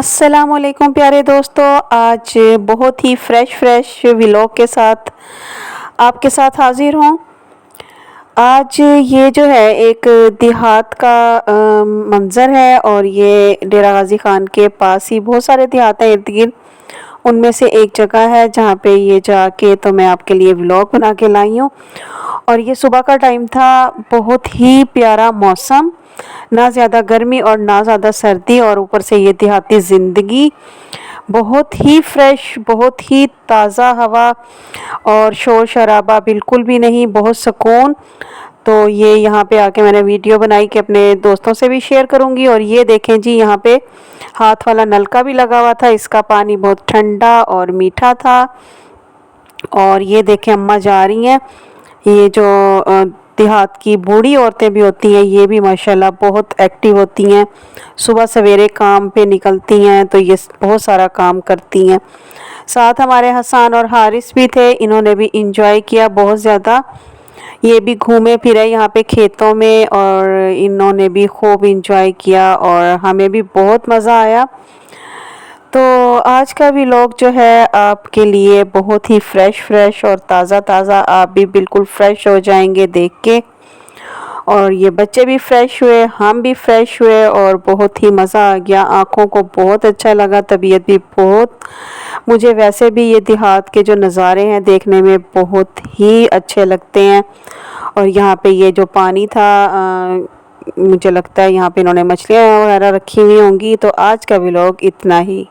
अस्सलामुअलैकुम प्यारे दोस्तों, आज बहुत ही फ्रेश व्लॉग के साथ आपके साथ हाजिर हूँ। आज ये जो है एक देहात का मंज़र है और ये डेरा गाज़ी ख़ान के पास ही बहुत सारे देहात हैं इर्द गिर्द। उनमें से एक जगह है जहाँ पे ये जाके तो मैं आपके लिए व्लॉग बना के लाई हूँ। और ये सुबह का टाइम था, बहुत ही प्यारा मौसम, ना ज़्यादा गर्मी और ना ज़्यादा सर्दी, और ऊपर से ये देहाती ज़िंदगी बहुत ही फ्रेश, बहुत ही ताज़ा हवा और शोर शराबा बिल्कुल भी नहीं, बहुत सुकून। तो ये यहाँ पे आके मैंने वीडियो बनाई कि अपने दोस्तों से भी शेयर करूँगी। और ये देखें जी, यहाँ पे हाथ वाला नलका भी लगा हुआ था, इसका पानी बहुत ठंडा और मीठा था। और ये देखें अम्मा जा रही हैं, ये जो देहात की बूढ़ी औरतें भी होती हैं, ये भी माशाल्लाह बहुत एक्टिव होती हैं। सुबह सवेरे काम पे निकलती हैं तो ये बहुत सारा काम करती हैं। साथ हमारे हसन और हारिस भी थे, इन्होंने भी इंजॉय किया बहुत ज़्यादा। ये भी घूमे फिरे यहाँ पे खेतों में और इन्होंने भी खूब इंजॉय किया और हमें भी बहुत मज़ा आया। तो आज का व्लॉग जो है आपके लिए बहुत ही फ्रेश और ताज़ा, आप भी बिल्कुल फ्रेश हो जाएंगे देख के। और ये बच्चे भी फ्रेश हुए, हम भी फ्रेश हुए और बहुत ही मज़ा आ गया, आँखों को बहुत अच्छा लगा, तबीयत भी बहुत। मुझे वैसे भी ये देहात के जो नज़ारे हैं देखने में बहुत ही अच्छे लगते हैं। और यहाँ पे ये जो पानी था, मुझे लगता है यहाँ पे इन्होंने मछलियाँ वगैरह रखी हुई होंगी। तो आज का व्लॉग इतना ही।